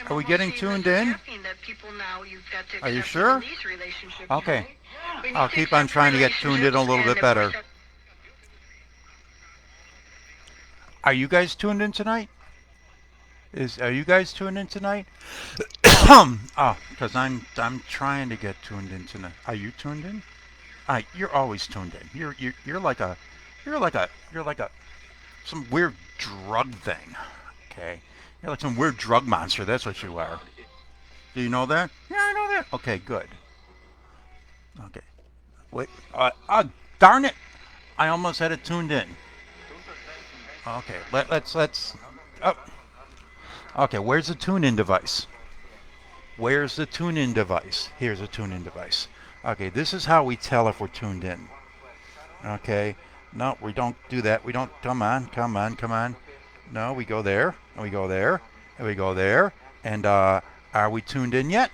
Are we getting tuned in? Are you sure? Okay. I'll keep on trying to get tuned in a little bit better. Are you guys tuned in tonight? Are you guys tuned in tonight? Oh, because I'm trying to get tuned in tonight. Are you tuned in? You're always tuned in. You're like a you're like a some weird drug thing. Okay. You're like some weird drug monster. That's what you are. Do you know that? Yeah, I know that. Okay, good. Okay. Wait. Darn it! I almost had it tuned in. Okay. Let's. Oh. Okay. Where's the tune-in device? Where's the tune-in device? Here's a tune-in device. Okay. This is how we tell if we're tuned in. Okay. No, we don't do that. We don't. Come on. Come on. Come on. No, we go there. And we go there. And we go there. And are we tuned in yet?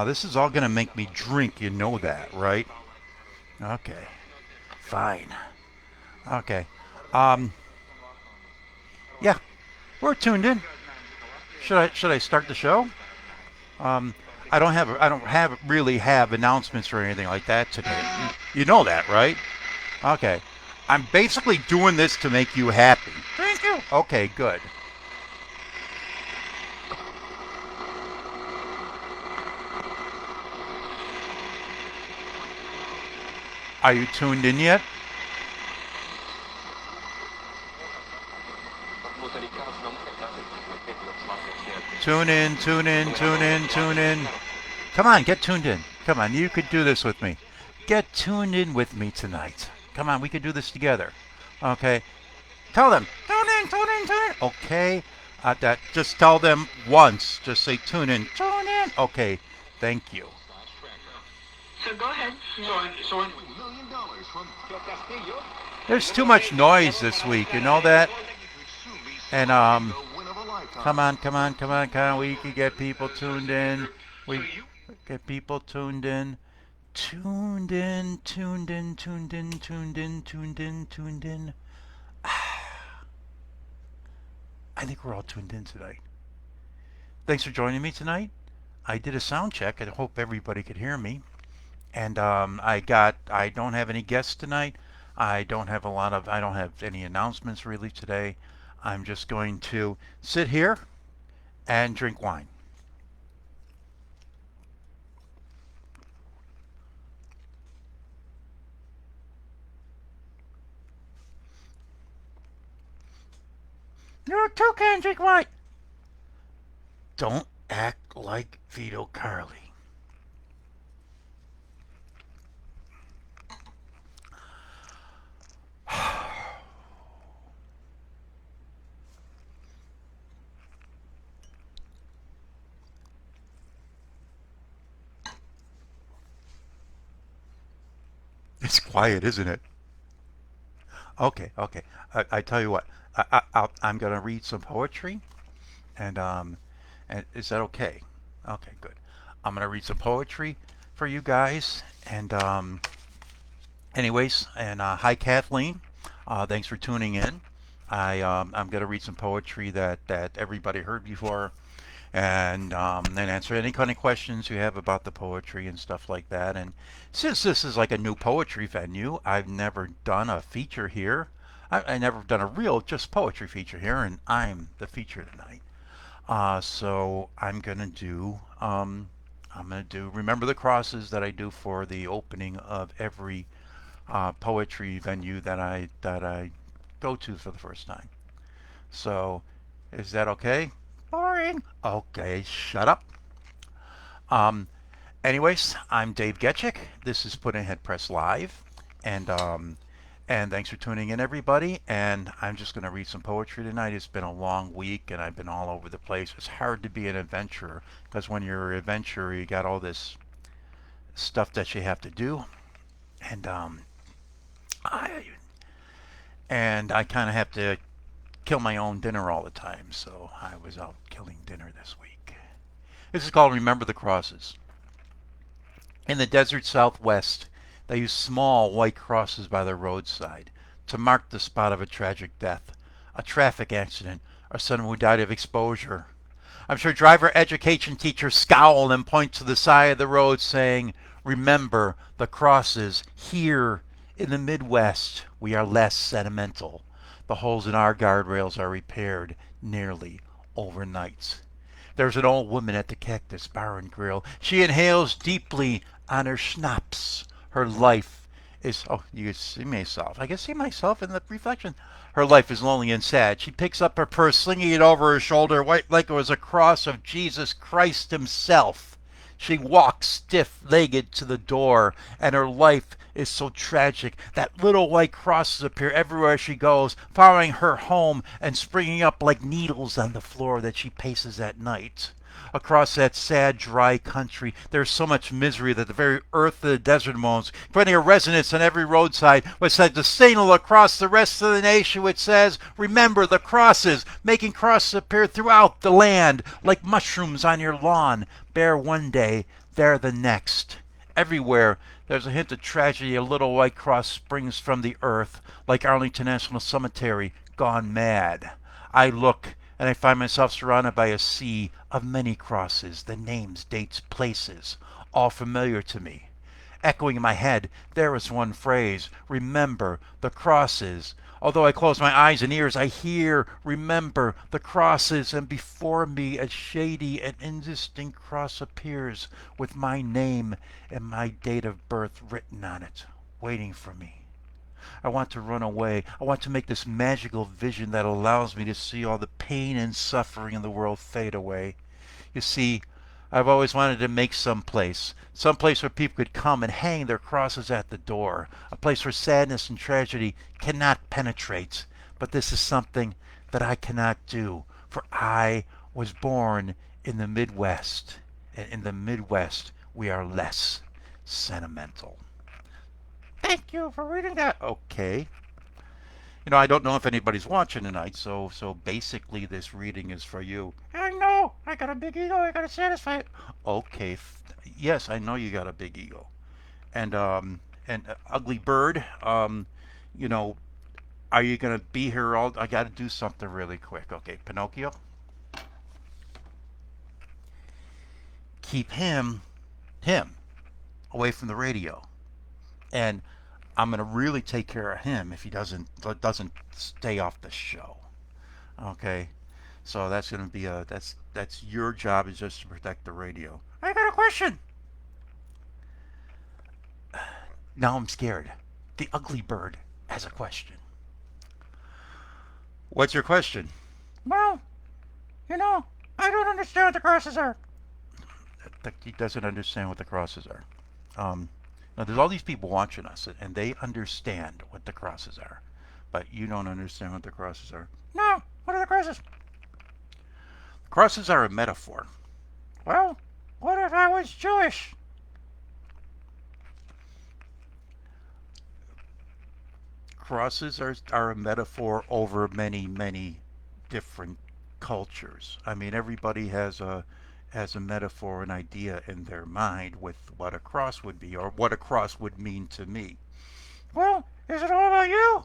This is all going to make me drink. You know that, right? Okay. Fine. Okay. Yeah, we're tuned in. Should I start the show? I don't really have announcements or anything like that today. You know that, right? Okay. I'm basically doing this to make you happy. Thank you. Okay, good. Are you tuned in yet? Tune in, tune in, tune in, tune in. Come on, get tuned in. Come on, you could do this with me. Get tuned in with me tonight. Come on, we could do this together. Okay. Tell them, tune in, tune in, tune in. Okay. Just tell them once. Just say tune in, tune in. Okay. Thank you. So go ahead. There's too much noise this week. You know that? And come on, come on, come on, come on. We can get people tuned in. We get people tuned in. Tuned in, tuned in, tuned in, tuned in, tuned in, tuned in. I think we're all tuned in tonight. Thanks for joining me tonight. I did a sound check. I hope everybody could hear me. And I don't have any guests tonight. I don't have any announcements really today. I'm just going to sit here and drink wine. You too can drink wine. Don't act like Vito Carli. It's quiet, isn't it? Okay, okay. I tell you what. I'm gonna read some poetry, and is that okay? Okay, good. I'm gonna read some poetry for you guys, and anyways, and hi Kathleen. Thanks for tuning in. I'm gonna read some poetry that everybody heard before, and then answer any kind of questions you have about the poetry and stuff like that. And since this is like a new poetry venue, I've never done a feature here. I never done a real just poetry feature here, and I'm the feature tonight. So I'm gonna do Remember the Crosses that I do for the opening of every poetry venue that I go to for the first time. So is that okay? Boring. Okay, shut up. Um, anyways, I'm Dave Gecic. This is Puddin'head Press Live, and thanks for tuning in, everybody. And I'm just going to read some poetry tonight. It's been a long week, and I've been all over the place. It's hard to be an adventurer because when you're an adventurer, you got all this stuff that you have to do, and I I kind of have to kill my own dinner all the time. So I was out killing dinner this week. This is called Remember the Crosses. In the desert southwest, they use small white crosses by the roadside to mark the spot of a tragic death, a traffic accident, or someone who died of exposure. I'm sure driver education teachers scowl and point to the side of the road saying, remember the crosses. Here in the Midwest, we are less sentimental. The holes in our guardrails are repaired nearly overnight. There's an old woman at the Cactus Bar and Grill. She inhales deeply on her schnapps. Her life is, oh, you can see myself. I can see myself in the reflection. Her life is lonely and sad. She picks up her purse, slinging it over her shoulder, like it was a cross of Jesus Christ himself. She walks stiff-legged to the door, and her life is so tragic that little white crosses appear everywhere she goes, following her home and springing up like needles on the floor that she paces at night. Across that sad, dry country, there's so much misery that the very earth of the desert moans, finding a resonance on every roadside, which says the signal across the rest of the nation, which says, remember the crosses, making crosses appear throughout the land, like mushrooms on your lawn, bare one day, there the next. Everywhere there's a hint of tragedy. A little white cross springs from the earth, like Arlington National Cemetery, gone mad. I look, and I find myself surrounded by a sea of many crosses, the names, dates, places, all familiar to me. Echoing in my head, there is one phrase, remember the crosses. Although I close my eyes and ears, I hear, remember the crosses, and before me a shady and indistinct cross appears with my name and my date of birth written on it, waiting for me. I want to run away. I want to make this magical vision that allows me to see all the pain and suffering in the world fade away. You see, I've always wanted to make some place where people could come and hang their crosses at the door, a place where sadness and tragedy cannot penetrate. But this is something that I cannot do, for I was born in the Midwest, and in the Midwest we are less sentimental. Thank you for reading that. Okay. I don't know if anybody's watching tonight, so basically this reading is for you. I know. I got a big ego. I gotta satisfy it. Okay. Yes, I know you got a big ego. And ugly bird. You know, are you gonna be here all? I gotta do something really quick. Okay, Pinocchio. Keep him away from the radio, and I'm gonna really take care of him if he doesn't stay off the show. Okay, so that's gonna be that's your job is just to protect the radio. I got a question. Now I'm scared. The ugly bird has a question. What's your question? Well, I don't understand what the crosses are. He doesn't understand what the crosses are. Now, there's all these people watching us, and they understand what the crosses are, but you don't understand what the crosses are. No, what are the crosses? Crosses are a metaphor. Well, what if I was Jewish? Crosses are a metaphor over many, many different cultures. I mean, everybody has a metaphor, an idea in their mind with what a cross would be or what a cross would mean to me. Well, is it all about you?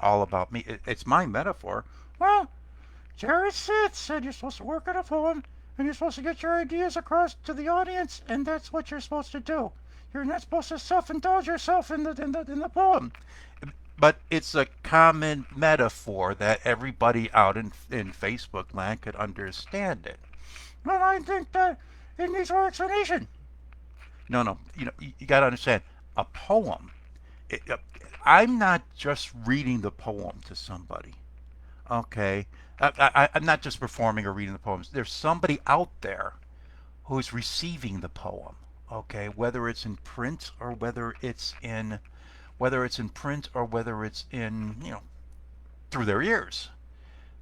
All about me. It's my metaphor. Well, Jared said you're supposed to work on a poem and you're supposed to get your ideas across to the audience, and that's what you're supposed to do. You're not supposed to self-indulge yourself in the poem. But it's a common metaphor that everybody out in Facebook land could understand it. Well, I think that it needs more explanation. No, no. You got to understand. A poem. It, uh, I'm not just reading the poem to somebody. Okay. I'm not just performing or reading the poems. There's somebody out there who's receiving the poem. Okay. Whether it's in print or whether it's in through their ears.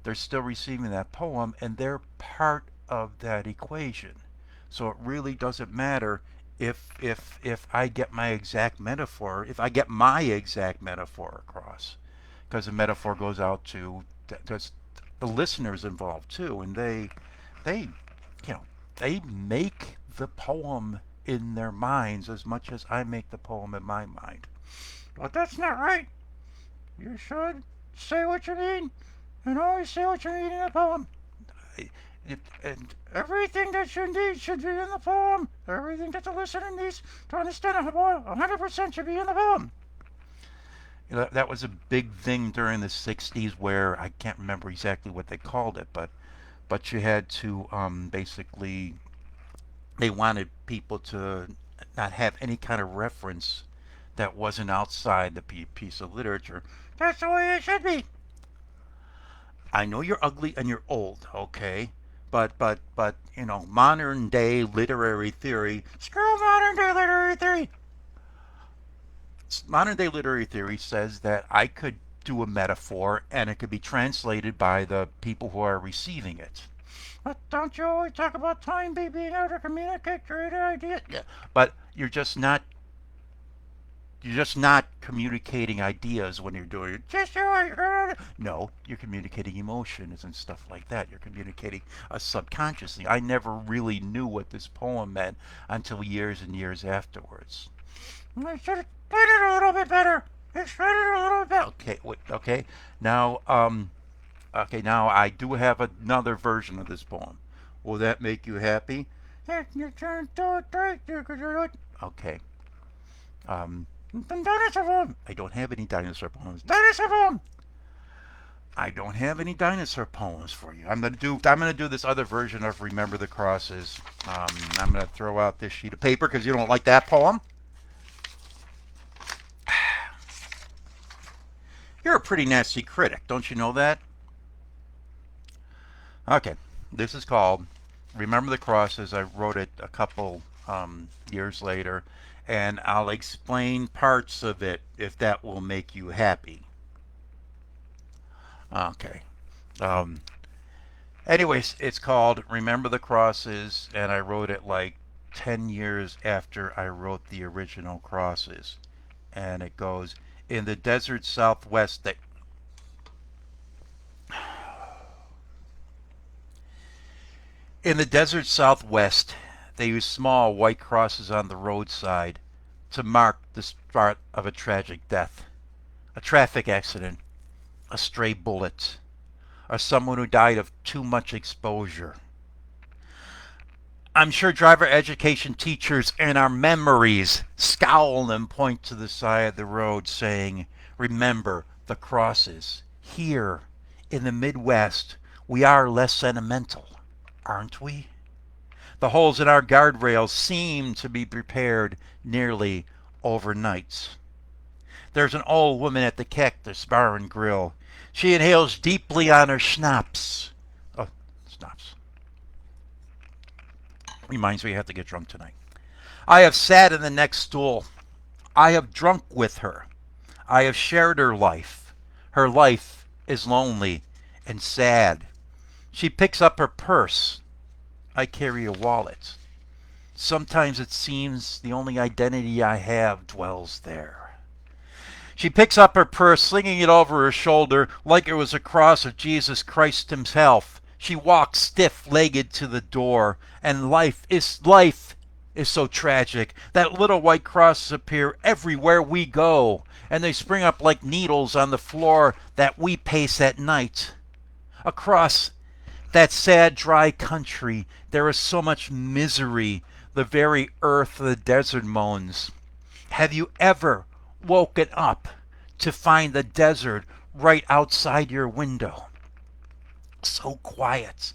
They're still receiving that poem, and they're part of that equation. So it really doesn't matter if I get my exact metaphor, if I get my exact metaphor across, because the metaphor goes out to the listeners involved too, and they you know they make the poem in their minds as much as I make the poem in my mind. But that's not right. You should say what you mean and always say what you mean in a poem. And everything that you need should be in the poem. Everything that the listener needs to understand a poem, 100% should be in the poem. That was a big thing during the 60s where I can't remember exactly what they called it, but you had to basically, they wanted people to not have any kind of reference that wasn't outside the piece of literature. That's the way it should be. I know you're ugly and you're old, okay? But modern day literary theory. Screw modern day literary theory. Modern day literary theory says that I could do a metaphor and it could be translated by the people who are receiving it. But don't you always talk about time being able to communicate great ideas? Yeah. But you're just not communicating ideas when you're doing it. No, you're communicating emotions and stuff like that. You're communicating a subconscious thing. I never really knew what this poem meant until years and years afterwards. I should explain it a little bit better. Explain it a little bit. Okay, wait, okay. Now, now I do have another version of this poem. Will that make you happy? Yeah, you can do it right. You can do it. Okay. Dinosaur poem. I don't have any dinosaur poems. Dinosaur poem. I don't have any dinosaur poems for you. I'm gonna do this other version of Remember the Crosses. I'm gonna throw out this sheet of paper because you don't like that poem. You're a pretty nasty critic, don't you know that? Okay, this is called Remember the Crosses. I wrote it a couple years later, and I'll explain parts of it if that will make you happy. Okay. Um, Anyways, it's called Remember the Crosses, and I wrote it like 10 years after I wrote the original Crosses. And it goes, in the desert southwest, in the desert southwest, they use small white crosses on the roadside to mark the start of a tragic death, a traffic accident, a stray bullet, or someone who died of too much exposure. I'm sure driver education teachers in our memories scowl and point to the side of the road saying, remember the crosses. Here in the Midwest, we are less sentimental, aren't we? The holes in our guardrails seem to be prepared nearly overnight. There's an old woman at the Cactus Bar and Grill. She inhales deeply on her schnapps. Oh, schnapps. Reminds me I have to get drunk tonight. I have sat in the next stool. I have drunk with her. I have shared her life. Her life is lonely and sad. She picks up her purse. I carry a wallet. Sometimes it seems the only identity I have dwells there. She picks up her purse, slinging it over her shoulder like it was a cross of Jesus Christ himself. She walks stiff-legged to the door, and life is so tragic that little white crosses appear everywhere we go, and they spring up like needles on the floor that we pace at night. Across that sad, dry country, there is so much misery, the very earth of the desert moans. Have you ever woken up to find the desert right outside your window? So quiet,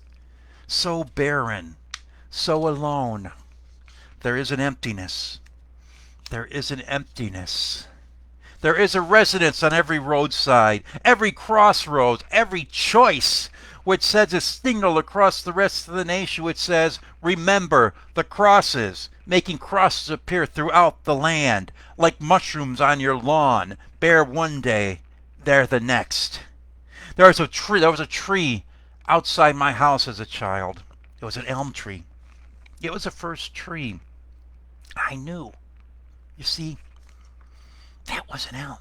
so barren, so alone. There is an emptiness. There is an emptiness. There is a residence on every roadside, every crossroads, every choice, which says a signal across the rest of the nation which says, remember the crosses, making crosses appear throughout the land, like mushrooms on your lawn, bare one day, there the next. There was a tree outside my house as a child. It was an elm tree. It was the first tree I knew. You see, that was an elm.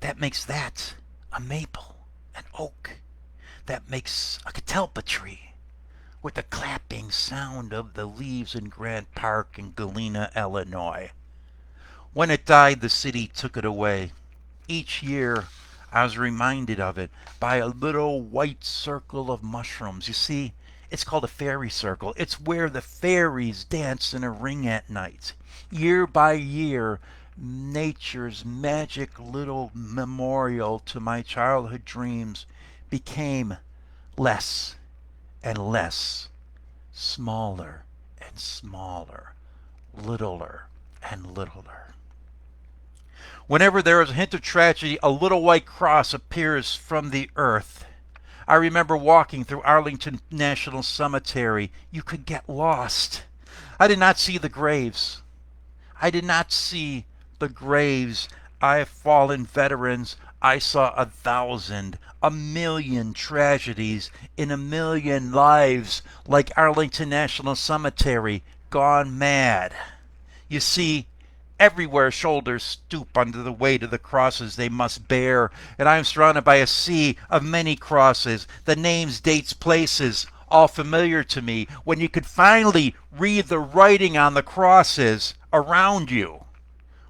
That makes that a maple, an oak. That makes a catalpa tree. with the clapping sound of the leaves in Grant Park in Galena, Illinois. When it died, the city took it away. Each year, I was reminded of it by a little white circle of mushrooms. You see, it's called a fairy circle. It's where the fairies dance in a ring at night. Year by year, nature's magic little memorial to my childhood dreams became less and less, smaller and smaller, littler and littler. Whenever there is a hint of tragedy, a little white cross appears from the earth. I remember walking through Arlington National Cemetery. You could get lost. I did not see the graves. I did not see the graves. I have fallen veterans. I saw 1,000, 1,000,000 tragedies in 1,000,000 lives, like Arlington National Cemetery, gone mad. You see, everywhere shoulders stoop under the weight of the crosses they must bear, and I am surrounded by a sea of many crosses, the names, dates, places, all familiar to me, when you could finally read the writing on the crosses around you.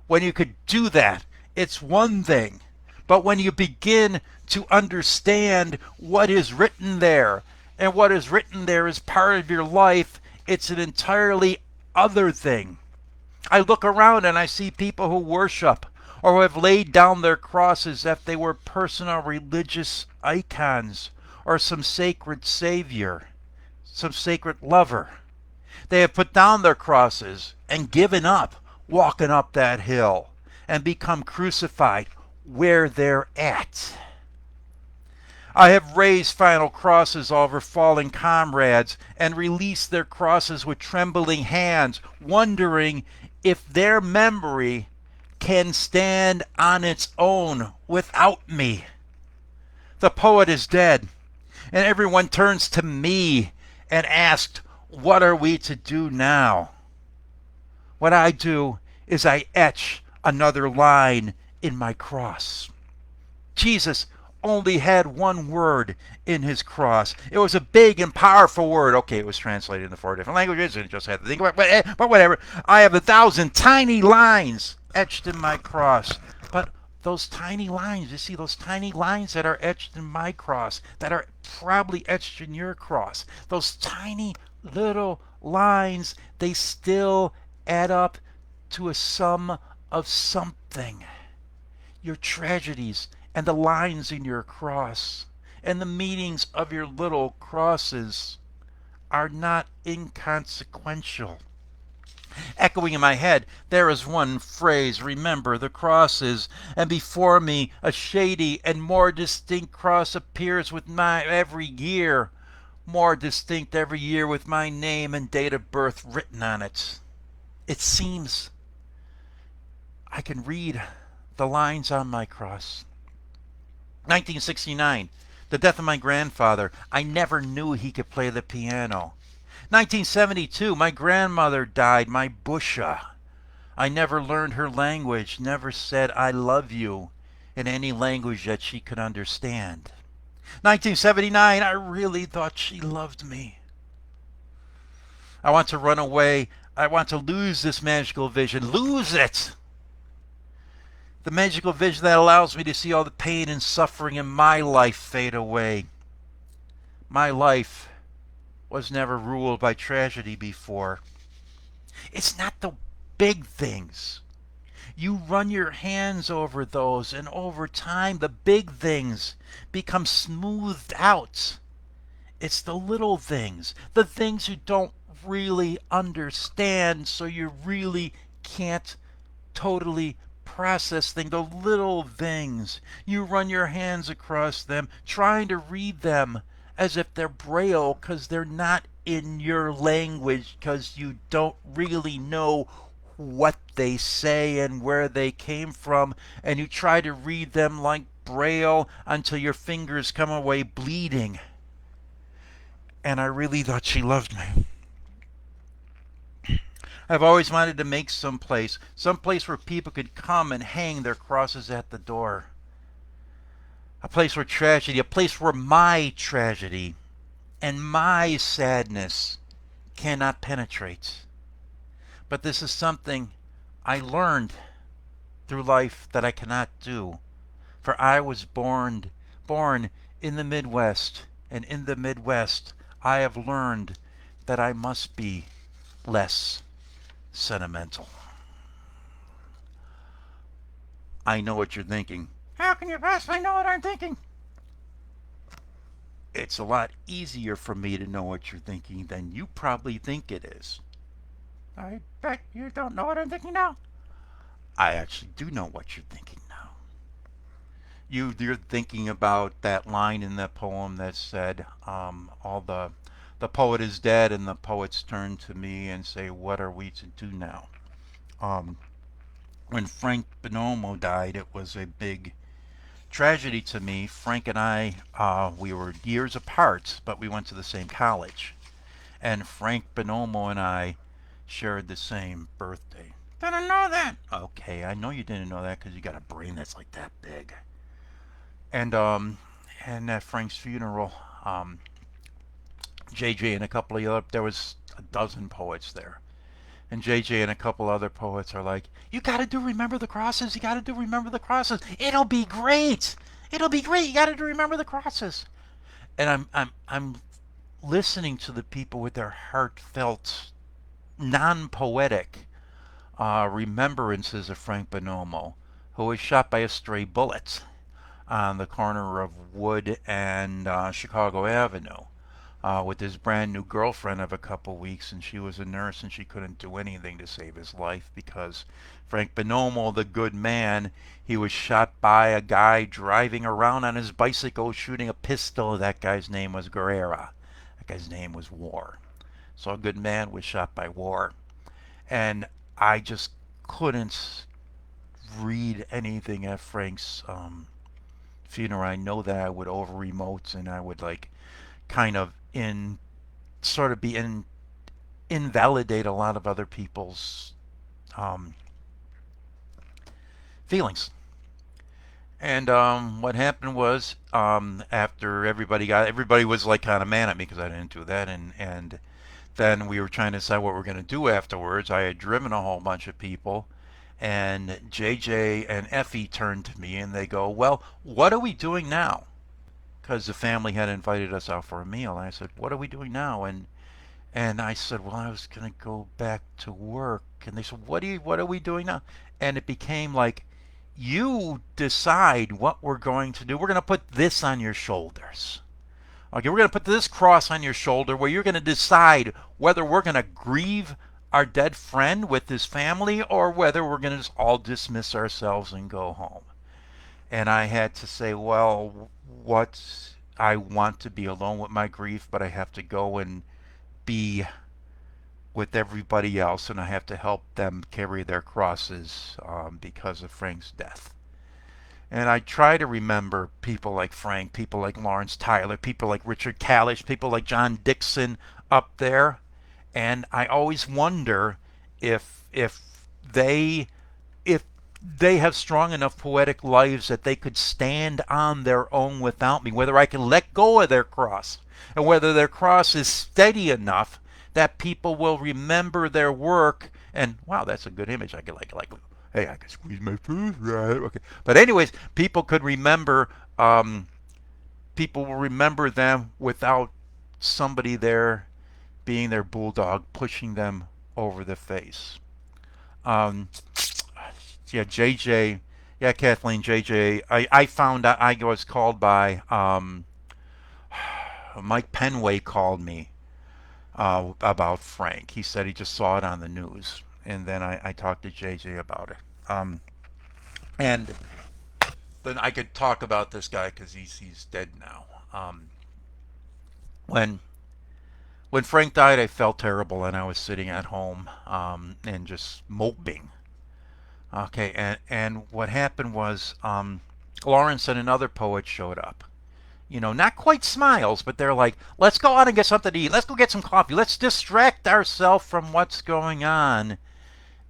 When you could do that, it's one thing. But when you begin to understand what is written there, and what is written there is part of your life, it's an entirely other thing. I look around and I see people who worship or who have laid down their crosses as if they were personal religious icons or some sacred savior, some sacred lover. They have put down their crosses and given up walking up that hill and become crucified where they're at. I have raised final crosses over fallen comrades and released their crosses with trembling hands, wondering if their memory can stand on its own without me. The poet is dead, and everyone turns to me and asks, what are we to do now? What I do is I etch another line in my cross. Jesus only had one word in his cross. It was a big and powerful word. Okay, it was translated into 4 different languages, and it just had to think about it, but whatever. I have 1,000 tiny lines etched in my cross. But those tiny lines, you see, those tiny lines that are etched in my cross, that are probably etched in your cross, those tiny little lines, they still add up to a sum of something. Your tragedies and the lines in your cross and the meanings of your little crosses are not inconsequential. Echoing in my head, there is one phrase, remember the crosses, and before me a shady and more distinct cross appears with my every year, more distinct every year with my name and date of birth written on it. It seems I can read the lines on my cross. 1969, the death of my grandfather. I never knew he could play the piano. 1972, my grandmother died, my busha. I never learned her language, never said I love you in any language that she could understand. 1979, I really thought she loved me. I want to run away. I want to lose this magical vision. Lose it! The magical vision that allows me to see all the pain and suffering in my life fade away. My life was never ruled by tragedy before. It's not the big things. You run your hands over those, and over time the big things become smoothed out. It's the little things, the things you don't really understand, so you really can't totally process things, the little things. You run your hands across them, trying to read them as if they're braille, because they're not in your language, because you don't really know what they say and where they came from, and you try to read them like braille until your fingers come away bleeding. And I really thought she loved me. I've always wanted to make some place where people could come and hang their crosses at the door. A place where tragedy, a place where my tragedy and my sadness cannot penetrate. But this is something I learned through life that I cannot do. For I was born in the Midwest, and in the Midwest I have learned that I must be less sentimental. I know what you're thinking. How can you possibly know what I'm thinking? It's a lot easier for me to know what you're thinking than you probably think it is. I bet you don't know what I'm thinking now. I actually do know what you're thinking now. You're thinking about that line in the poem that said, "All the poet is dead, and the poets turn to me and say, 'What are we to do now?'" Um, when Frank Bonomo died, it was a big tragedy to me. Frank and I, we were years apart, but we went to the same college. And Frank Bonomo and I shared the same birthday. Didn't know that. Okay, I know you didn't know that because you got a brain that's like that big. And at Frank's funeral, um, JJ and a couple of other, there was a dozen poets there. And JJ and a couple other poets are like, "You got to do Remember the Crosses. You got to do Remember the Crosses. It'll be great. It'll be great. You got to do Remember the Crosses." And I'm listening to the people with their heartfelt, non-poetic remembrances of Frank Bonomo, who was shot by a stray bullet on the corner of Wood and Chicago Avenue with his brand new girlfriend of a couple weeks, and she was a nurse and she couldn't do anything to save his life because Frank Bonomo, the good man, he was shot by a guy driving around on his bicycle shooting a pistol. That guy's name was Guerrera. That guy's name was War. So a good man was shot by War. And I just couldn't read anything at Frank's funeral. I know that I would over emote and I would like kind of in sort of be in invalidate a lot of other people's um, feelings. And what happened was after everybody was like kind of mad at me because I didn't do that, and then we were trying to decide what we're going to do afterwards. I had driven a whole bunch of people, and JJ and Effie turned to me and they go, "Well, what are we doing now?" Because the family had invited us out for a meal. And I said, "What are we doing now?" And I said, "Well, I was going to go back to work." And they said, what are we doing now?" And it became like, "You decide what we're going to do. We're going to put this on your shoulders. Okay, we're going to put this cross on your shoulder where you're going to decide whether we're going to grieve our dead friend with his family or whether we're going to just all dismiss ourselves and go home." And I had to say, well, what I want to be alone with my grief, but I have to go and be with everybody else, and I have to help them carry their crosses because of Frank's death. And I try to remember people like Frank, people like Lawrence Tyler, people like Richard Kalish, people like John Dixon up there. And I always wonder if they if they have strong enough poetic lives that they could stand on their own without me, whether I can let go of their cross and whether their cross is steady enough that people will remember their work. And wow, that's a good image. I could like hey, I can squeeze my food right. Okay, but anyways, people could remember. People will remember them without somebody there being their bulldog pushing them over the face. Um, yeah, JJ. Yeah, Kathleen, JJ. I found out I was called by Mike Penway called me about Frank. He said he just saw it on the news, and then I talked to JJ about it. And then I could talk about this guy because he's dead now. When when Frank died, I felt terrible, and I was sitting at home and just moping. Okay, and what happened was Lawrence and another poet showed up. You know, not quite smiles, but they're like, "Let's go out and get something to eat. Let's go get some coffee. Let's distract ourselves from what's going on."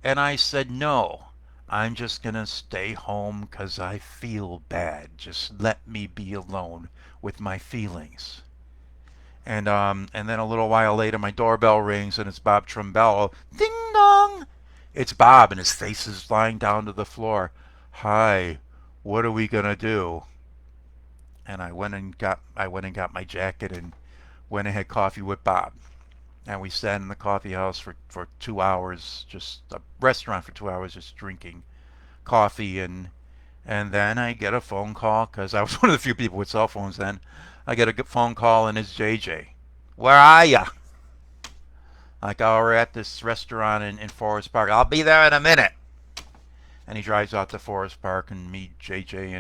And I said, "No, I'm just going to stay home because I feel bad. Just let me be alone with my feelings." And then a little while later, my doorbell rings and it's Bob Trumbello. Ding dong! It's Bob, and his face is lying down to the floor. Hi, what are we gonna do? And I went and got my jacket and went and had coffee with Bob. And we sat in the coffee house for 2 hours, just a restaurant for 2 hours, just drinking coffee. And then I get a phone call because I was one of the few people with cell phones then. I get a phone call and it's JJ. Where are ya? Like, oh, we're at this restaurant in Forest Park. I'll be there in a minute. And he drives out to Forest Park, and me, JJ,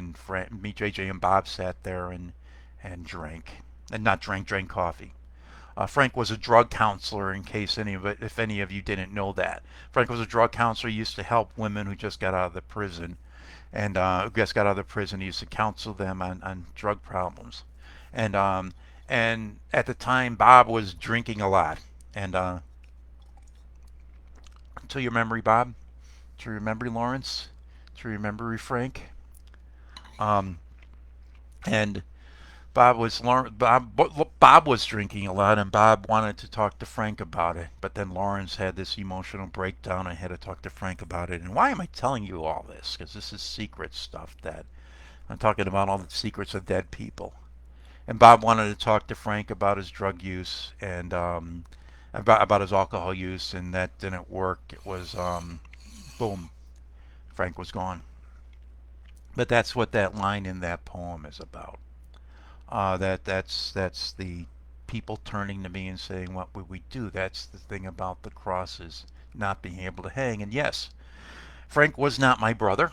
and Bob sat there and drank, and not drank coffee. Frank was a drug counselor. In case if any of you didn't know that, Frank was a drug counselor. He used to help women who just got out of the prison, and who just got out of the prison. He used to counsel them on drug problems, and and at the time Bob was drinking a lot. And to your memory, Bob, to your memory, Lawrence, to your memory, Frank, um, and Bob was drinking a lot, and Bob wanted to talk to Frank about it. But then Lawrence had this emotional breakdown. I had to talk to Frank about it. And why am I telling you all this? Because this is secret stuff that I'm talking about, all the secrets of dead people. And Bob wanted to talk to Frank about his drug use and about his alcohol use, and that didn't work. It was boom, Frank was gone. But that's what that line in that poem is about. That's the people turning to me and saying, "What would we do?" That's the thing about the crosses not being able to hang. And yes, Frank was not my brother.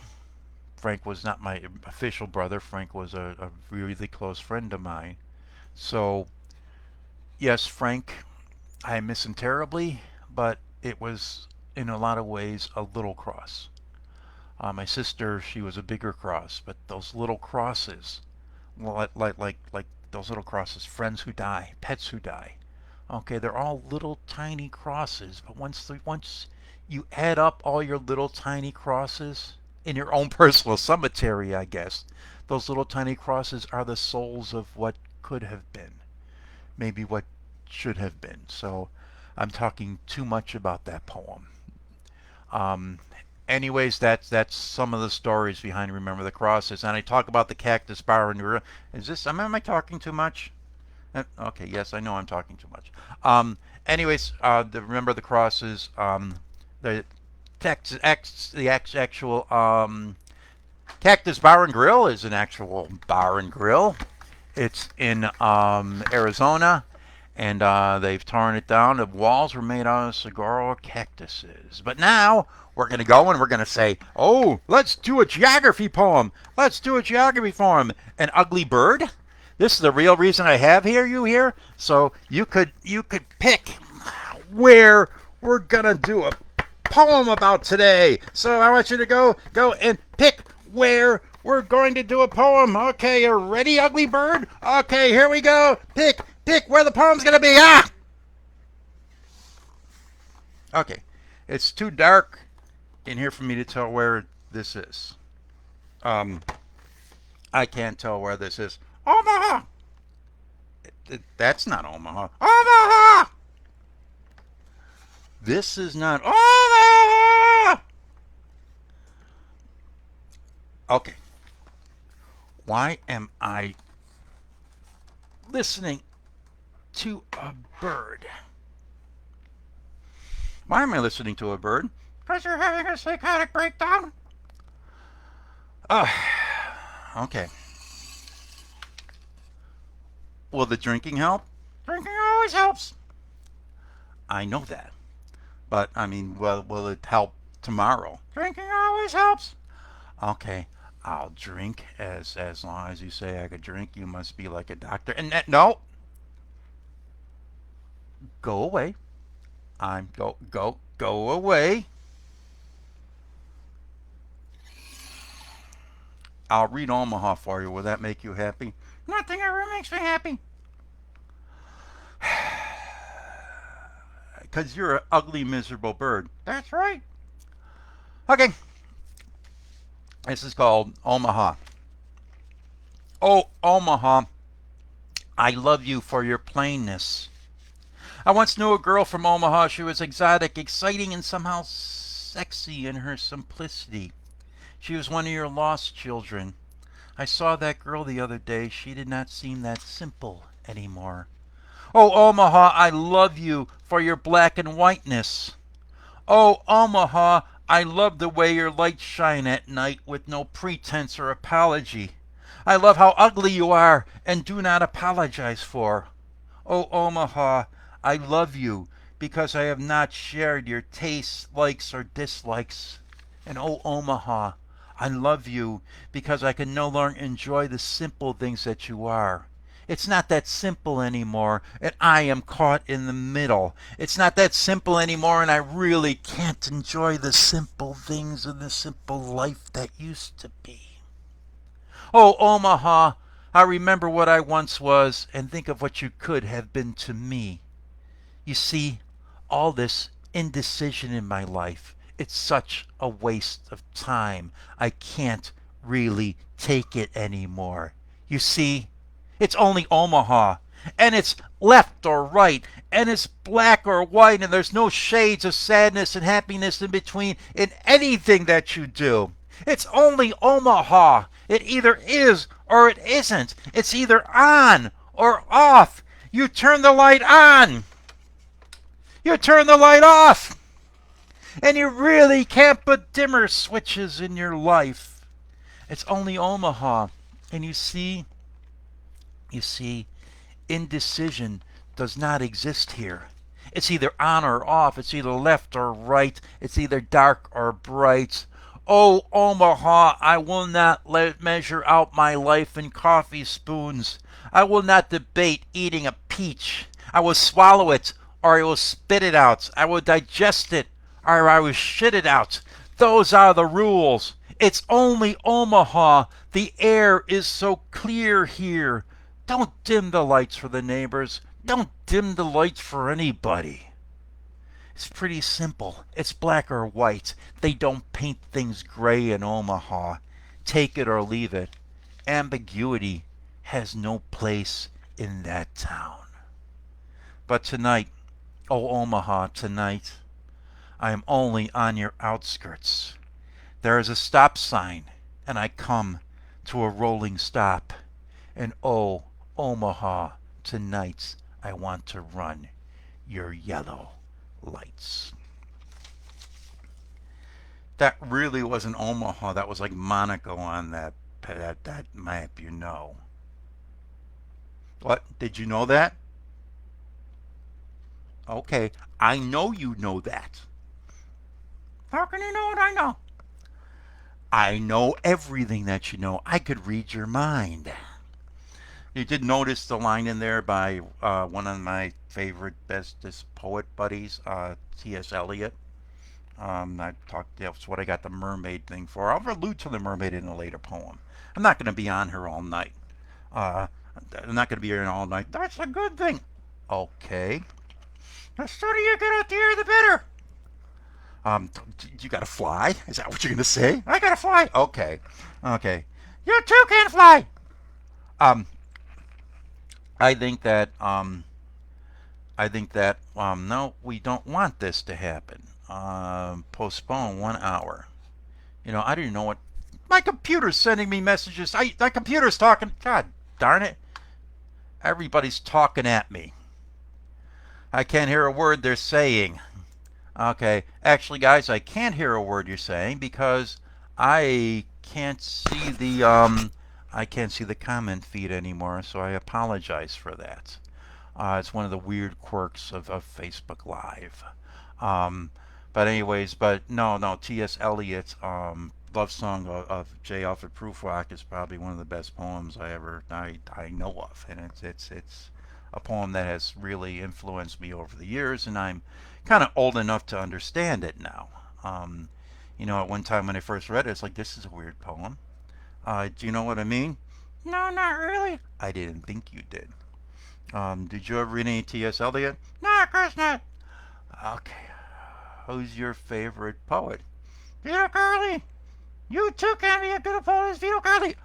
Frank was not my official brother. Frank was a really close friend of mine. So yes, Frank, I miss him terribly, but it was in a lot of ways a little cross. My sister, she was a bigger cross, but those little crosses, like those little crosses, friends who die, pets who die. Okay, they're all little tiny crosses, but once you add up all your little tiny crosses in your own personal cemetery, I guess, those little tiny crosses are the souls of what could have been, maybe what should have been. So I'm talking too much about that poem. Um, anyways, that's some of the stories behind Remember the Crosses, and I talk about the cactus bar and is this? Am I talking too much? Okay, yes, I know I'm talking too much. Anyways, Remember the Crosses. The actual Cactus Bar and Grill is an actual bar and grill. It's in Arizona, and they've torn it down. The walls were made out of saguaro cactuses. But now we're going to go and we're going to say, oh, let's do a geography poem. Let's do a geography poem. An ugly bird? This is the real reason I have you here. So you could pick where we're going to do a poem about today. So I want you to go and pick where we're going to do a poem. Okay, you ready, ugly bird? Okay, here we go. Pick where the poem's gonna be. Ah! Okay. It's too dark in here for me to tell where this is. Um, I can't tell where this is. Omaha! That's not Omaha. Omaha! This is not Omaha! Okay. Why am I listening to a bird? Why am I listening to a bird? Because you're having a psychotic breakdown? Oh, okay. Will the drinking help? Drinking always helps. I know that. But, I mean, will it help tomorrow? Drinking always helps. Okay, I'll drink as long as you say I could drink. You must be like a doctor. And no, go away. Go away. I'll read Omaha for you. Will that make you happy? Nothing ever makes me happy. Because you're an ugly, miserable bird. That's right. Okay, this is called Omaha. Oh, Omaha, I love you for your plainness. I once knew a girl from Omaha. She was exotic, exciting, and somehow sexy in her simplicity. She was one of your lost children. I saw that girl the other day. She did not seem that simple anymore. Oh, Omaha, I love you for your black and whiteness. Oh, Omaha, I love the way your lights shine at night with no pretense or apology. I love how ugly you are and do not apologize for. Oh, Omaha, I love you because I have not shared your tastes, likes, or dislikes. And oh, Omaha, I love you because I can no longer enjoy the simple things that you are. It's not that simple anymore, and I am caught in the middle. It's not that simple anymore, and I really can't enjoy the simple things and the simple life that used to be. Oh, Omaha, I remember what I once was and think of what you could have been to me. You see, all this indecision in my life, it's such a waste of time. I can't really take it anymore. You see, it's only Omaha, and it's left or right, and it's black or white, and there's no shades of sadness and happiness in between in anything that you do. It's only Omaha. It either is or it isn't. It's either on or off. You turn the light on. You turn the light off. And you really can't put dimmer switches in your life. It's only Omaha. And you see, indecision does not exist here. It's either on or off. It's either left or right. It's either dark or bright. Oh, Omaha, I will not let measure out my life in coffee spoons. I will not debate eating a peach. I will swallow it or I will spit it out. I will digest it or I will shit it out. Those are the rules. It's only Omaha. The air is so clear here. Don't dim the lights for the neighbors. Don't dim the lights for anybody. It's pretty simple. It's black or white. They don't paint things gray in Omaha. Take it or leave it. Ambiguity has no place in that town. But tonight, oh Omaha, tonight, I am only on your outskirts. There is a stop sign, and I come to a rolling stop. And oh, Omaha, tonight I want to run your yellow lights. That really wasn't Omaha. That was like Monaco on that map, you know. What? Did you know that? Okay, I know you know that. How can you know what I know? I know everything that you know. I could read your mind. You did notice the line in there by one of my favorite bestest poet buddies, T.S. Eliot. That's what I got the mermaid thing for. I'll allude to the mermaid in a later poem. I'm not going to be on her all night. Uh, I'm not going to be here all night. That's a good thing. Okay. The sooner you get out the air, the better. You got to fly? Is that what you're going to say? I got to fly. Okay. Okay. You too can fly. Um, I think that no, we don't want this to happen. Postpone 1 hour. You know, I don't even know what my computer's sending me messages. My computer's talking. God darn it! Everybody's talking at me. I can't hear a word they're saying. Okay, actually, guys, I can't hear a word you're saying because I can't see the comment feed anymore. So I apologize for that. It's one of the weird quirks of Facebook Live. But anyways, but no, T.S. Eliot's love song of J. Alfred Prufrock is probably one of the best poems I know of, and it's a poem that has really influenced me over the years, and I'm kind of old enough to understand it now. At one time when I first read it, it's like, this is a weird poem. Do you know what I mean? No, not really. I didn't think you did. Did you ever read any T.S. Eliot? No, of course not. Okay. Who's your favorite poet? Vito Carly. You too can be a good poet as Vito Carly.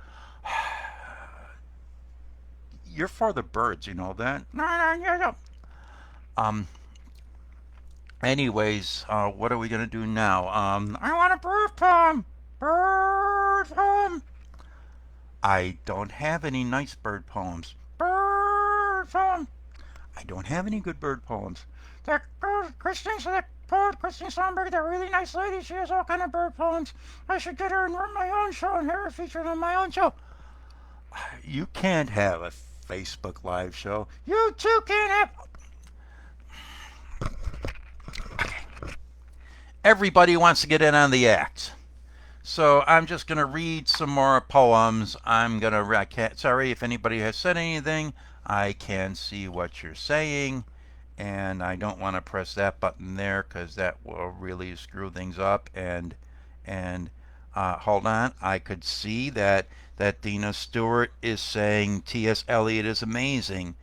you're for the birds, you know that? No, no, no, no. Um. Anyways, what are we gonna do now? I want a bird poem. Bird poem. I don't have any nice bird poems. Bird poem. I don't have any good bird poems. That girl, Christine, that poet, Christine Sonberg, that really nice lady, she has all kind of bird poems. I should get her and run my own show and have her featured on my own show. You can't have a Facebook Live show. You too can't have. Everybody wants to get in on the act. So I'm just going to read some more poems. I can't, sorry if anybody has said anything. I can see what you're saying. And I don't want to press that button there because that will really screw things up. And hold on. I could see that Dina Stewart is saying T.S. Eliot is amazing.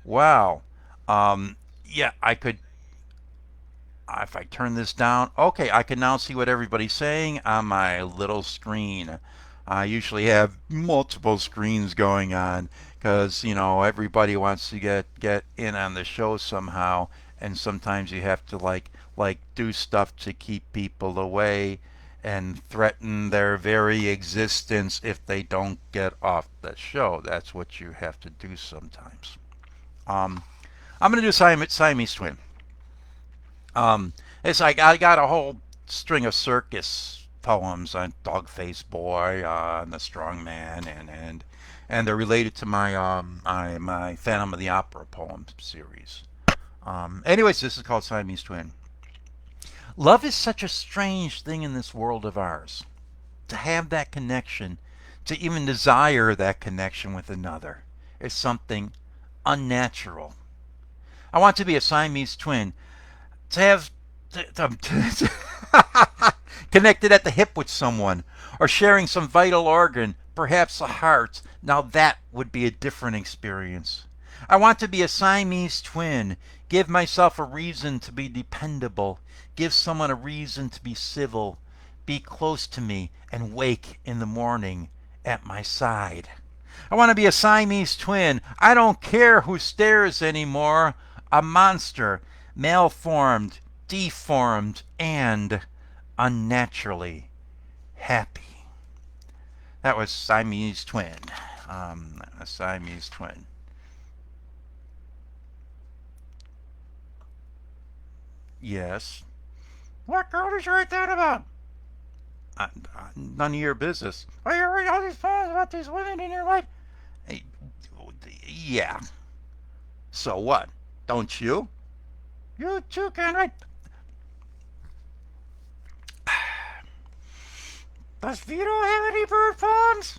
Wow. Yeah, I could if I turn this down, okay, I can now see what everybody's saying on my little screen. I usually have multiple screens going on because everybody wants to get in on the show somehow, and sometimes you have to like do stuff to keep people away and threaten their very existence if they don't get off the show. That's what you have to do sometimes. Um, I'm gonna do Siamese Twin. It's like I got a whole string of circus poems on Dog-Faced Boy, and the Strong Man, and they're related to my Phantom of the Opera poem series. Anyways, this is called Siamese Twin. Love is such a strange thing in this world of ours. To have that connection, to even desire that connection with another, is something unnatural. I want to be a Siamese twin, to have connected at the hip with someone, or sharing some vital organ, perhaps a heart. Now that would be a different experience. I want to be a Siamese twin, give myself a reason to be dependable, give someone a reason to be civil, be close to me, and wake in the morning at my side. I want to be a Siamese twin. I don't care who stares anymore. A monster, malformed, deformed, and unnaturally happy. That was Siamese Twin. A Siamese Twin. Yes. What girl did you write that about? None of your business. Oh, you write all these poems about these women in your life? Hey, yeah. So what? Don't you? You too can write. Does Vito have any bird poems?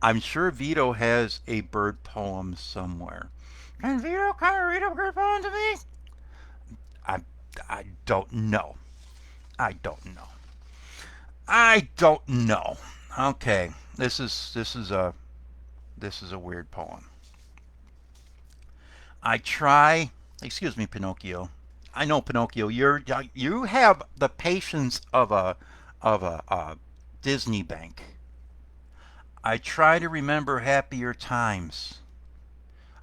I'm sure Vito has a bird poem somewhere. Can Vito come and read a bird poem to me? I, I don't know. I don't know. I don't know. Okay, this is a weird poem. I try. Excuse me, Pinocchio. I know, Pinocchio. You have the patience of a Disney bank. I try to remember happier times.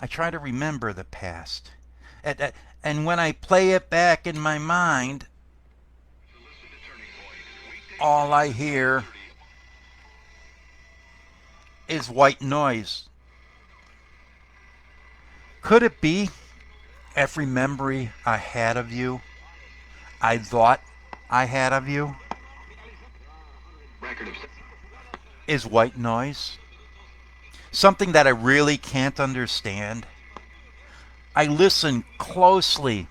I try to remember the past. And when I play it back in my mind, all I hear is white noise. Could it be every memory I had of you, I thought I had of you, is white noise? Something that I really can't understand? I listen closely,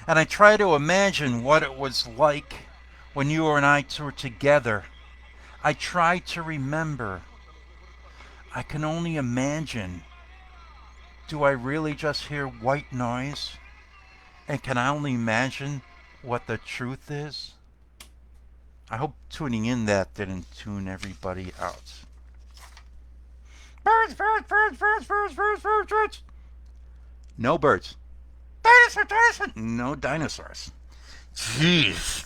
and I try to imagine what it was like when you and I were together. I try to remember. I can only imagine. Do I really just hear white noise? And can I only imagine what the truth is? I hope tuning in that didn't tune everybody out. Birds, birds, birds, birds, birds, birds, birds, birds. No birds. Dinosaur. No dinosaurs. Jeez.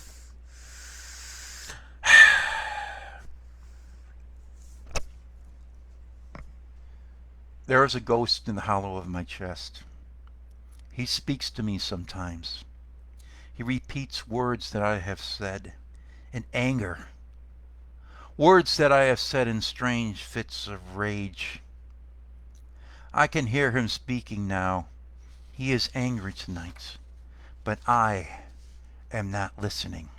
There is a ghost in the hollow of my chest. He speaks to me sometimes. He repeats words that I have said in anger, words that I have said in strange fits of rage. I can hear him speaking now. He is angry tonight, but I am not listening.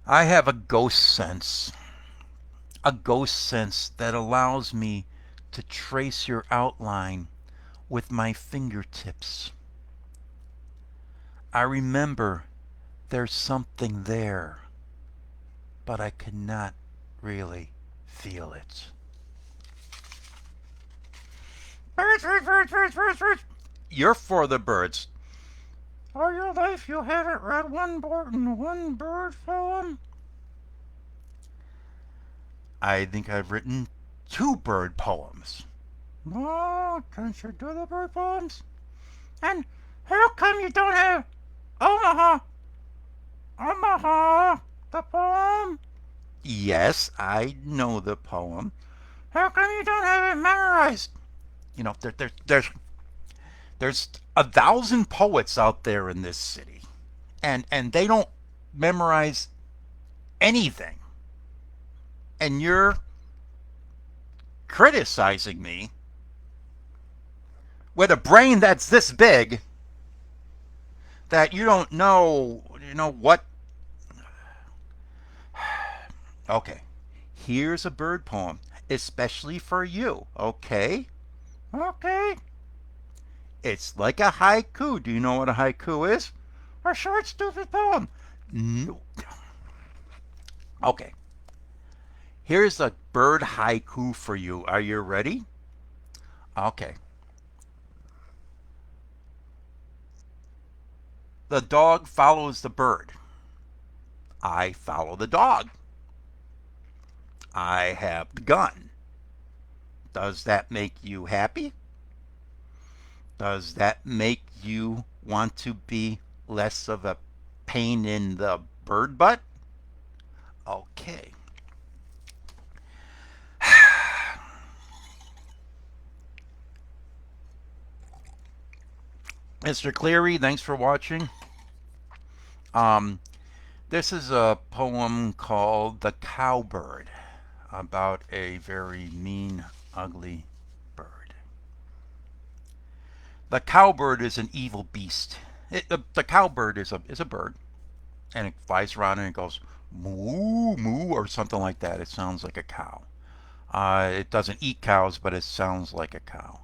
I have a ghost sense that allows me to trace your outline with my fingertips. I remember there's something there, but I cannot really feel it. Birds, birds, birds, birds, birds, birds. You're for the birds. All your life you haven't read one bird poem? I think I've written 2 bird poems. Oh, can't you do the bird poems? And how come you don't have Omaha? Omaha, the poem? Yes, I know the poem. How come you don't have it memorized? You know, there's 1,000 poets out there in this city, and they don't memorize anything. And you're criticizing me with a brain that's this big that you don't know, what. Okay, here's a bird poem, especially for you, okay? Okay. It's like a haiku. Do you know what a haiku is? A short, stupid poem. No. Okay, here's a bird haiku for you. Are you ready? Okay. The dog follows the bird. I follow the dog. I have the gun. Does that make you happy? Does that make you want to be less of a pain in the bird butt? Okay. Mr. Cleary, thanks for watching. Um, this is a poem called The Cowbird, about a very mean, ugly bird. The cowbird is an evil beast. The cowbird is a bird, and it flies around and it goes moo moo or something like that. It sounds like a cow. It doesn't eat cows, but it sounds like a cow.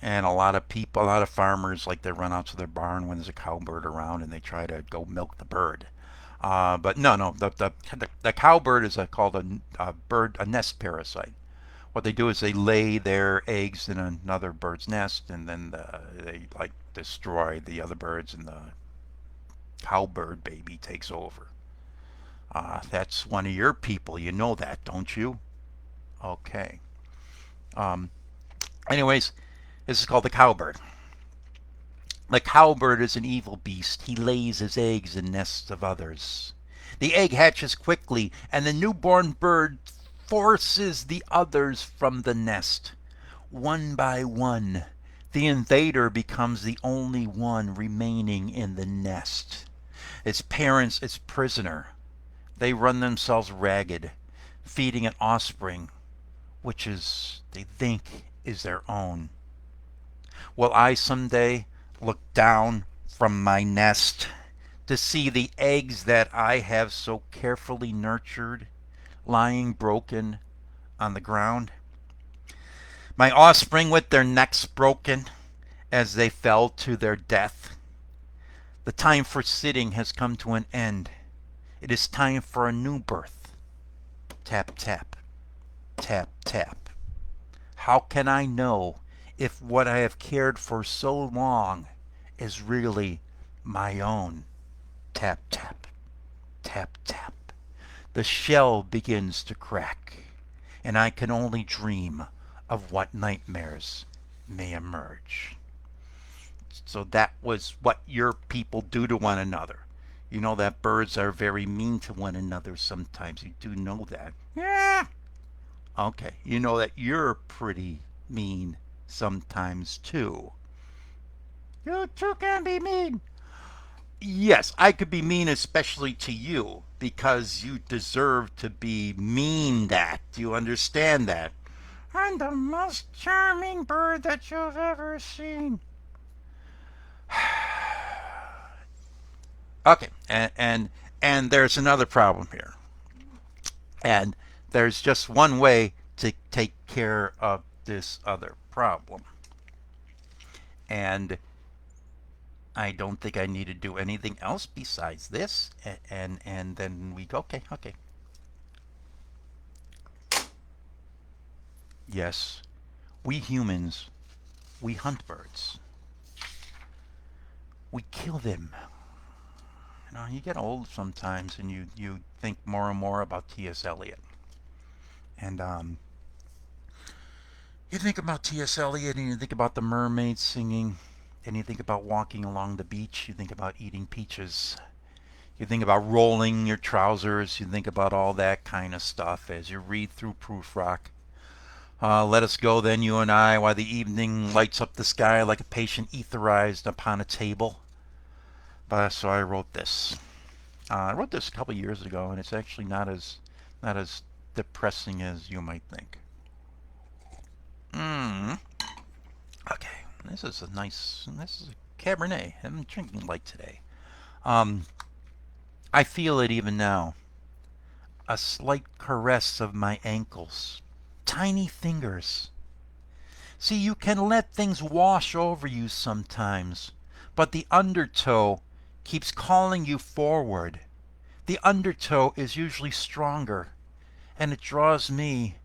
And a lot of people, a lot of farmers, like they run out to their barn when there's a cowbird around and they try to go milk the bird. But no, the cowbird is called a nest parasite. What they do is they lay their eggs in another bird's nest, and then they like destroy the other birds, and the cowbird baby takes over. That's one of your people. You know that, don't you? Okay. Um, anyways, this is called the cowbird. The cowbird is an evil beast. He lays his eggs in nests of others. The egg hatches quickly, and the newborn bird forces the others from the nest. One by one, the invader becomes the only one remaining in the nest. Its parents its prisoner. They run themselves ragged, feeding an offspring, which is they think is their own. Will I someday look down from my nest to see the eggs that I have so carefully nurtured lying broken on the ground? My offspring with their necks broken as they fell to their death. The time for sitting has come to an end. It is time for a new birth. Tap, tap, tap, tap. How can I know if what I have cared for so long is really my own? Tap, tap, tap, tap. The shell begins to crack, and I can only dream of what nightmares may emerge. So that was what your people do to one another. You know that birds are very mean to one another sometimes. You do know that. Yeah. Okay, you know that you're pretty mean sometimes too. You too can be mean. Yes, I could be mean, especially to you, because you deserve to be mean that. Do you understand that? I'm the most charming bird that you've ever seen. Okay, and there's another problem here. And there's just one way to take care of this other problem. And I don't think I need to do anything else besides this. And then we go, okay, okay. Yes, we humans, we hunt birds. We kill them. You know, you get old sometimes and you think more and more about T.S. Eliot. And you think about T.S. Eliot and you think about the mermaids singing. And you think about walking along the beach. You think about eating peaches. You think about rolling your trousers. You think about all that kind of stuff as you read through Proofrock. Let us go then, you and I, while the evening lights up the sky like a patient etherized upon a table. So I wrote this. I wrote this a couple years ago, and it's actually not as depressing as you might think. Mm. Okay, this is a nice. This is a Cabernet. I'm drinking light today. Um, I feel it even now. A slight caress of my ankles. Tiny fingers. See, you can let things wash over you sometimes, but the undertow keeps calling you forward. The undertow is usually stronger, and it draws me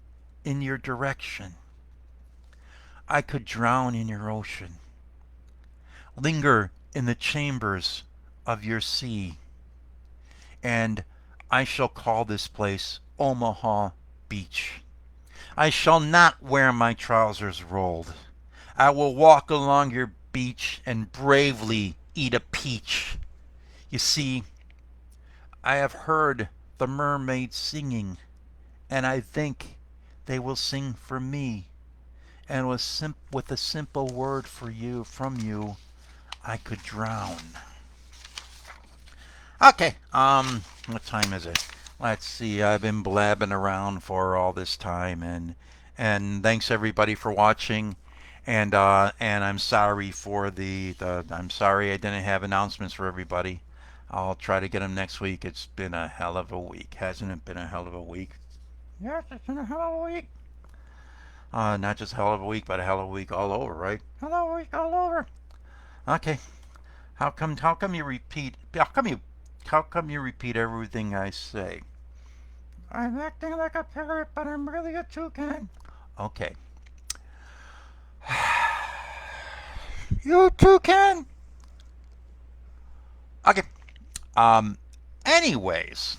in your direction. I could drown in your ocean, linger in the chambers of your sea, and I shall call this place Omaha Beach. I shall not wear my trousers rolled. I will walk along your beach and bravely eat a peach. You see, I have heard the mermaids singing, and I think they will sing for me. And with a simple word for you, from you, I could drown. Okay, what time is it? Let's see. I've been blabbing around for all this time, and thanks everybody for watching. And I'm sorry for the I'm sorry I didn't have announcements for everybody. I'll try to get them next week. It's been a hell of a week, hasn't it been a hell of a week? Yes, it's been a hell of a week. Not just a hell of a week, but a hell of a week all over, right? Hell of a week all over. Okay. How come you repeat how come you repeat everything I say? I'm acting like a parrot, but I'm really a toucan. Okay. You toucan? Okay. Um anyways,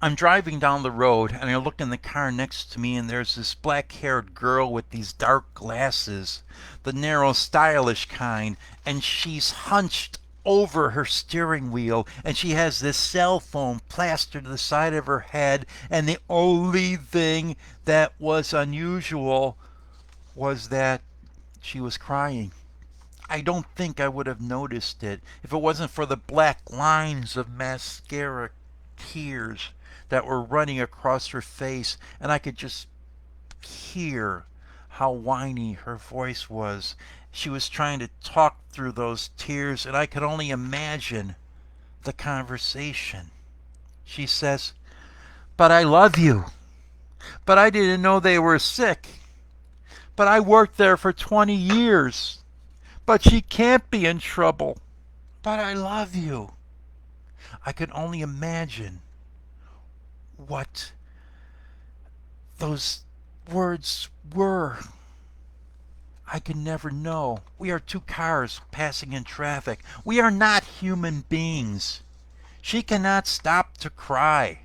I'm driving down the road and I look in the car next to me and there's this black-haired girl with these dark glasses, the narrow stylish kind, and she's hunched over her steering wheel and she has this cell phone plastered to the side of her head, and the only thing that was unusual was that she was crying. I don't think I would have noticed it if it wasn't for the black lines of mascara tears that were running across her face, and I could just hear how whiny her voice was. She was trying to talk through those tears, and I could only imagine the conversation. She says, "But I love you. But I didn't know they were sick. But I worked there for 20 years. But she can't be in trouble. But I love you." I could only imagine what those words were. I can never know. We are two cars passing in traffic. We are not human beings. She cannot stop to cry.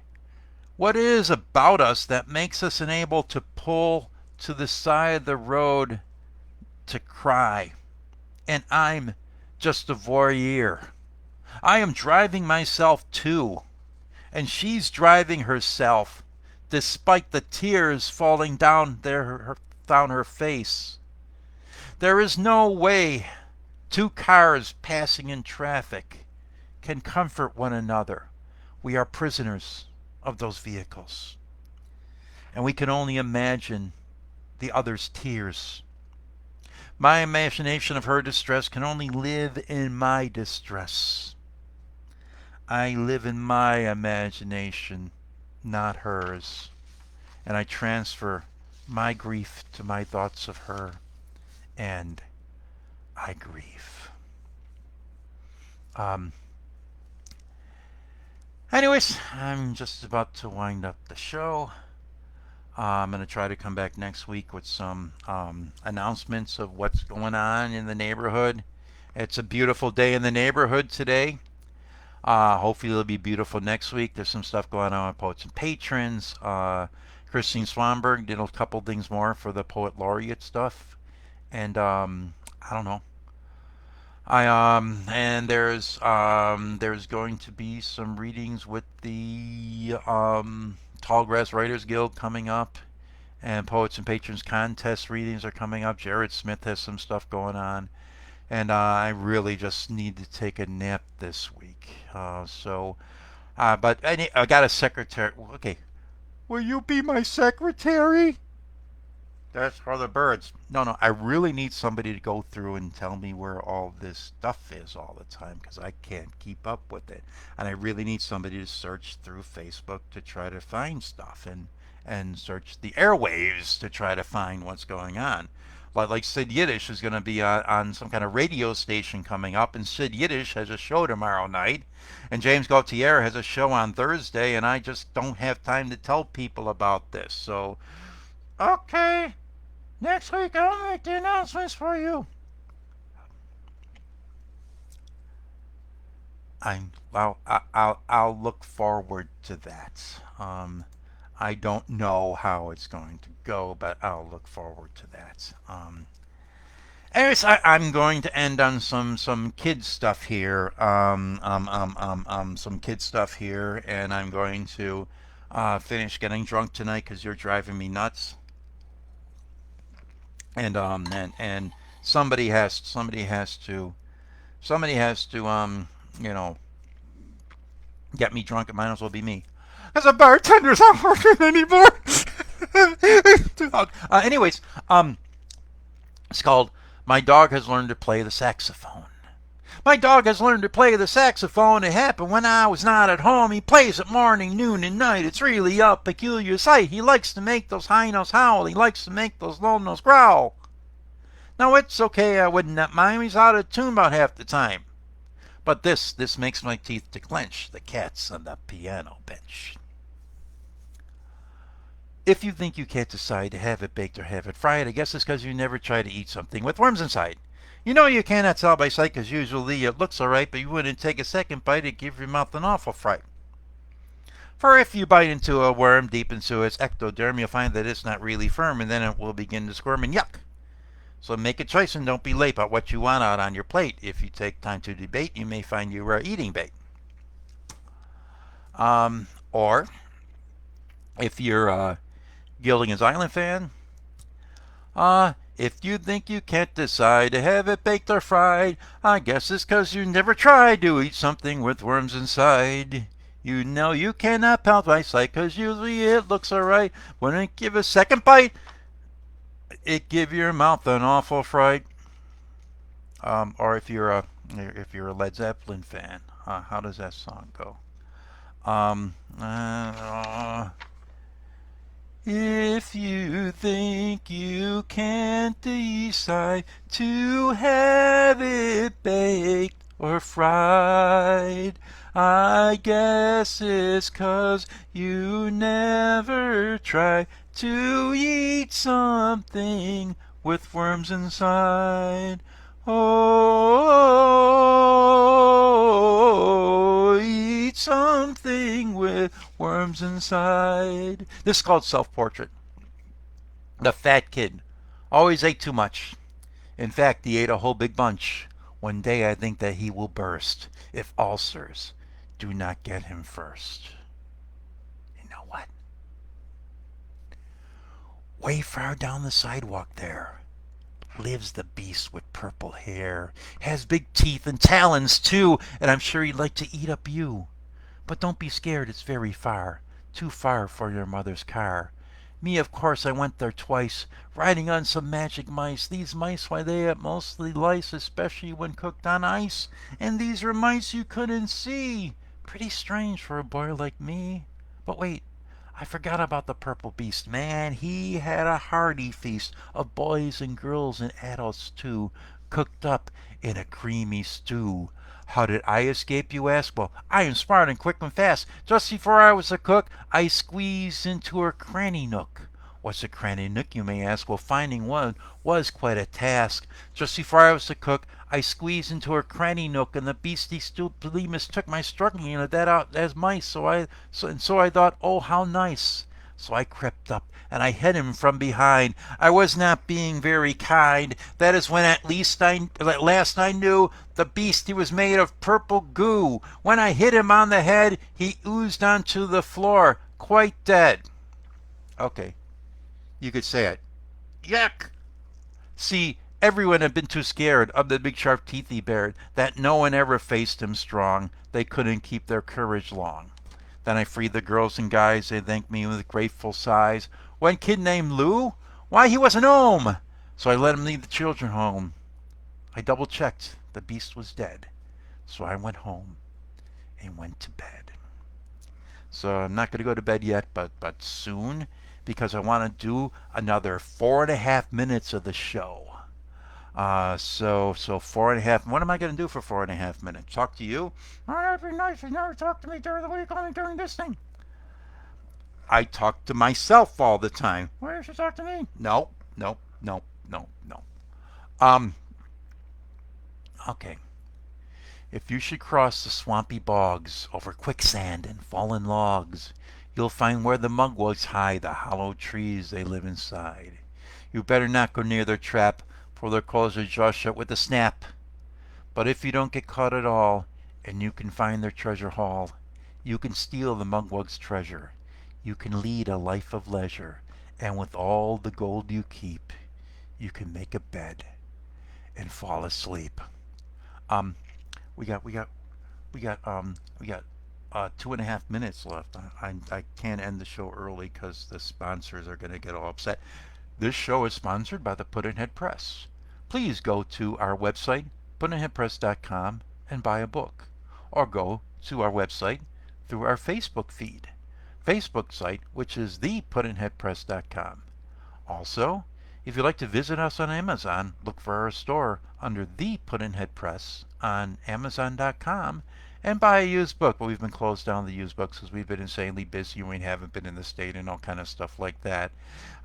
What is about us that makes us unable to pull to the side of the road to cry? And I'm just a voyeur. I am driving myself too, and she's driving herself. despite the tears falling down her face. There is no way two cars passing in traffic can comfort one another. We are prisoners of those vehicles, and we can only imagine the other's tears. My imagination of her distress can only live in my distress. I live in my imagination, not hers, and I transfer my grief to my thoughts of her, and I grieve. Um, Anyways, I'm just about to wind up the show. I'm going to try to come back next week with some announcements of what's going on in the neighborhood. It's a beautiful day in the neighborhood today. Hopefully it'll be beautiful next week. There's some stuff going on with Poets and Patrons. Christine Swanberg did a couple things more for the Poet Laureate stuff. And I don't know. And there's going to be some readings with the Tallgrass Writers Guild coming up, and Poets and Patrons contest readings are coming up. Jared Smith has some stuff going on, and I really just need to take a nap this week. But I got a secretary. Okay, will you be my secretary? That's for the birds. No, I really need somebody to go through and tell me where all this stuff is all the time because I can't keep up with it. And I really need somebody to search through Facebook to try to find stuff and search the airwaves to try to find what's going on. Like Sid Yiddish is going to be on some kind of radio station coming up, and Sid Yiddish has a show tomorrow night, and James Gaultier has a show on Thursday, and I just don't have time to tell people about this. So, okay. Next week I'll make the announcements for you. I'll look forward to that. I don't know how it's going to go, but I'll look forward to that. Anyways, I'm going to end on some kid stuff here. Some kid stuff here, and I'm going to finish getting drunk tonight because you're driving me nuts. And somebody has to you know get me drunk. It might as well be me. As a bartender's not working anymore. Anyways, it's called My Dog Has Learned to Play the Saxophone. My dog has learned to play the saxophone. It happened when I was not at home. He plays it morning, noon, and night. It's really a peculiar sight. He likes to make those high notes howl. He likes to make those low notes growl. Now it's okay, I wouldn't mind. He's out of tune about half the time. But this makes my teeth to clench. The cat's on the piano bench. If you think you can't decide to have it baked or have it fried, I guess it's because you never tried to eat something with worms inside. You know you cannot tell by sight because usually it looks alright, but you wouldn't take a second bite, it'd give your mouth an awful fright. For if you bite into a worm deep into its ectoderm, you'll find that it's not really firm, and then it will begin to squirm and yuck. So make a choice and don't be late about what you want out on your plate. If you take time to debate, you may find you are eating bait. Or if you're a Gilligan's Island fan, if you think you can't decide to have it baked or fried, I guess it's 'cause you never tried to eat something with worms inside. You know you cannot pound by sight 'cause usually it looks alright. When it give a second bite, it give your mouth an awful fright. Or if you're a Led Zeppelin fan, how does that song go? If you think you can't decide to have it baked or fried, I guess it's 'cause you never try to eat something with worms inside. Oh, eat something with worms inside. This is called Self-Portrait. The fat kid always ate too much. In fact, he ate a whole big bunch. One day I think that he will burst if ulcers do not get him first. You know what? Way far down the sidewalk there lives the beast with purple hair. Has big teeth and talons too, and I'm sure he'd like to eat up you. But don't be scared, it's very far. Too far for your mother's car. Me, of course, I went there twice, riding on some magic mice. These mice, why, they have mostly lice, especially when cooked on ice. And these were mice you couldn't see. Pretty strange for a boy like me. But wait, I forgot about the purple beast. Man, he had a hearty feast of boys and girls and adults too, cooked up in a creamy stew. How did I escape, you ask? Well, I am smart and quick and fast. Just before I was a cook, I squeezed into her cranny nook. What's a cranny nook, you may ask? Well, finding one was quite a task. Just before I was to cook, I squeezed into her cranny nook, and the beastie stupidly mistook my struggling in that out as mice. So I thought, oh, how nice. So I crept up and I hit him from behind. I was not being very kind. That is when at last I knew the beastie was made of purple goo. When I hit him on the head, he oozed onto the floor, quite dead. Okay, you could say it. Yuck! See, everyone had been too scared of the big sharp teeth he bared that no one ever faced him strong. They couldn't keep their courage long. Then I freed the girls and guys. They thanked me with grateful sighs. One kid named Lou? Why, he was an gnome! So I let him lead the children home. I double checked. The beast was dead. So I went home and went to bed. So I'm not going to go to bed yet, but soon, because I want to do another 4.5 minutes of the show. So 4.5. What am I going to do for 4.5 minutes? Talk to you? Oh, that'd be nice. You never talk to me during the week, only during this thing. I talk to myself all the time. Why don't you talk to me? No, no, no, no, no. Um. Okay. If you should cross the swampy bogs over quicksand and fallen logs, you'll find where the mugwugs hide the hollow trees they live inside. You better not go near their trap, for they'll close their jaws shut with a snap. But if you don't get caught at all, and you can find their treasure haul, you can steal the mugwug's treasure. You can lead a life of leisure, and with all the gold you keep, you can make a bed and fall asleep. Um, we got we got we got 2.5 minutes left. I can't end the show early because the sponsors are going to get all upset. This show is sponsored by the Puddin'head Press. Please go to our website, puddin'headpress.com, and buy a book. Or go to our website through our Facebook feed, Facebook site, which is thepuddin'headpress.com. Also, if you'd like to visit us on Amazon, look for our store under The Puddin'head Press on Amazon.com and buy a used book. But we've been closed down the used books because we've been insanely busy and we haven't been in the state and all kind of stuff like that.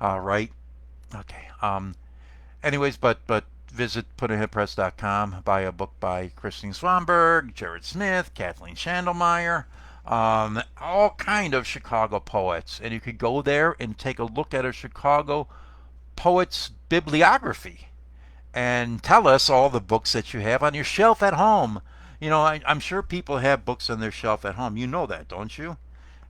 Right? Okay. Anyways, but visit puddin'headpress.com, buy a book by Christine Swanberg, Jared Smith, Kathleen Schandelmeyer, all kind of Chicago poets. And you could go there and take a look at a Chicago poet's bibliography and tell us all the books that you have on your shelf at home. I'm sure people have books on their shelf at home. You know that, don't you?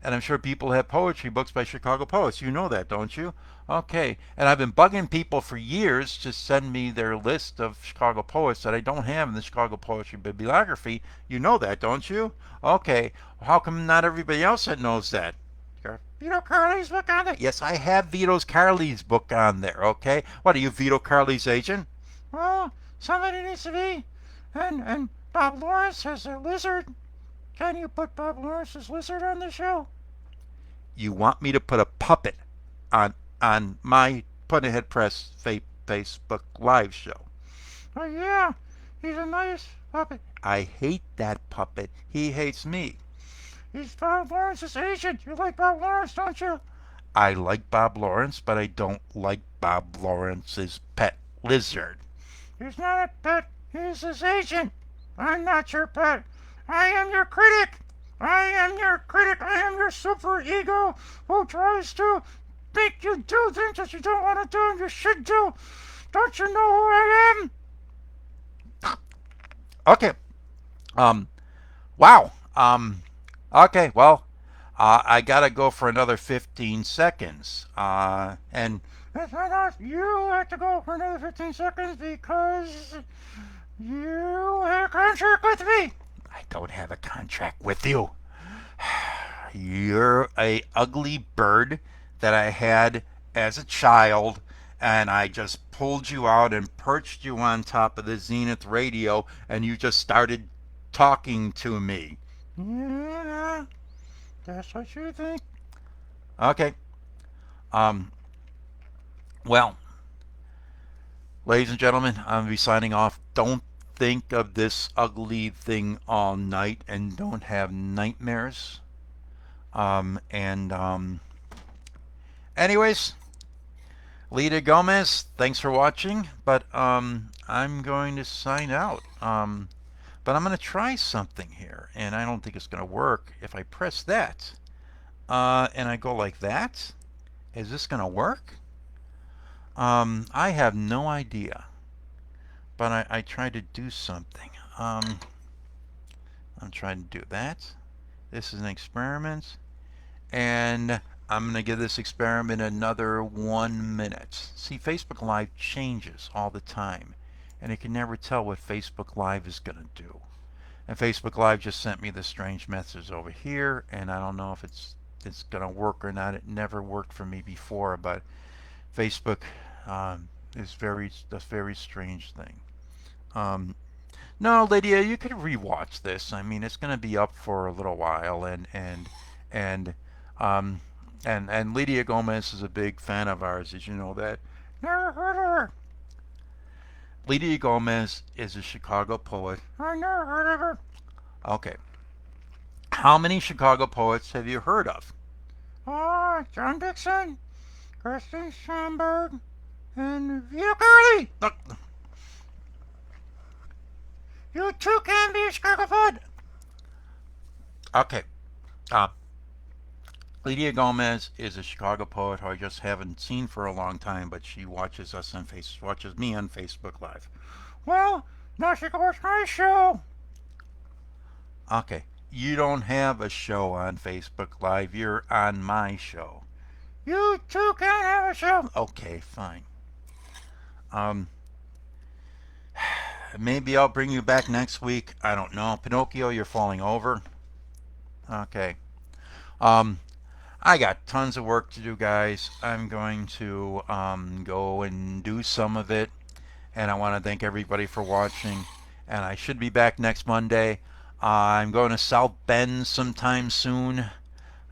And I'm sure people have poetry books by Chicago poets. You know that, don't you? Okay. And I've been bugging people for years to send me their list of Chicago poets that I don't have in the Chicago Poetry Bibliography. You know that, don't you? Okay. How come not everybody else that knows that? Vito Carli's book on there? Yes, I have Vito Carli's book on there, okay? What, are you Vito Carli's agent? Well, somebody needs to be. And Bob Lawrence has a lizard. Can you put Bob Lawrence's lizard on the show? You want me to put a puppet on my Puddin'head Press Facebook live show? Oh yeah, he's a nice puppet. I hate that puppet. He hates me. He's Bob Lawrence's agent. You like Bob Lawrence, don't you? I like Bob Lawrence, but I don't like Bob Lawrence's pet lizard. He's not a pet. He's his agent. I'm not your pet. I am your critic. I am your critic. I am your super ego who tries to make you do things that you don't want to do and you should do. Don't you know who I am? Okay. Wow. Okay, well, I gotta go for another 15 seconds. And It's not. You have to go for another 15 seconds because you have a contract with me. I don't have a contract with you. You're a ugly bird that I had as a child, and I just pulled you out and perched you on top of the Zenith radio, and you just started talking to me. Yeah, that's what you think. Okay. Um. Well, ladies and gentlemen, I'm gonna be signing off. Don't think of this ugly thing all night, and don't have nightmares. And anyways, Lita Gomez, thanks for watching, but I'm going to sign out. But I'm going to try something here, and I don't think it's going to work. If I press that, and I go like that, is this going to work? I have no idea, but I tried to do something. I'm trying to do that. This is an experiment, and I'm going to give this experiment another 1 minute. See, Facebook Live changes all the time, and it can never tell what Facebook Live is going to do. And Facebook Live just sent me the strange message over here, and I don't know if it's going to work or not. It never worked for me before, but Facebook is a very strange thing. Um, no, Lydia, you could rewatch this. I mean, it's going to be up for a little while, and um, and Lydia Gomez is a big fan of ours. Did you know that? Never heard of her. Lydia Gomez is a Chicago poet. I never heard of her. Okay. How many Chicago poets have you heard of? John Dixon, Kristen Schamberg, and View Curly. Look, you too can be a Chicago poet. Okay. Uh, Lydia Gomez is a Chicago poet who I just haven't seen for a long time, but she watches watches me on Facebook Live. Well, now she can watch my show. Okay, you don't have a show on Facebook Live. You're on my show. You too can have a show. Okay, fine. Um, maybe I'll bring you back next week. I don't know. Pinocchio, you're falling over. Okay. Um, I got tons of work to do, guys. I'm going to go and do some of it. And I want to thank everybody for watching. And I should be back next Monday. I'm going to South Bend sometime soon.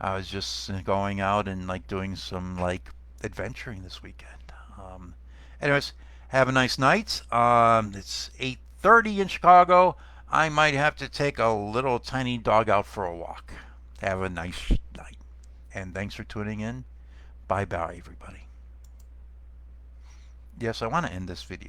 I was just going out and like doing some like adventuring this weekend. Anyways, have a nice night. It's 8:30 in Chicago. I might have to take a little tiny dog out for a walk. Have a nice night. And thanks for tuning in. Bye bye, everybody. Yes, I want to end this video.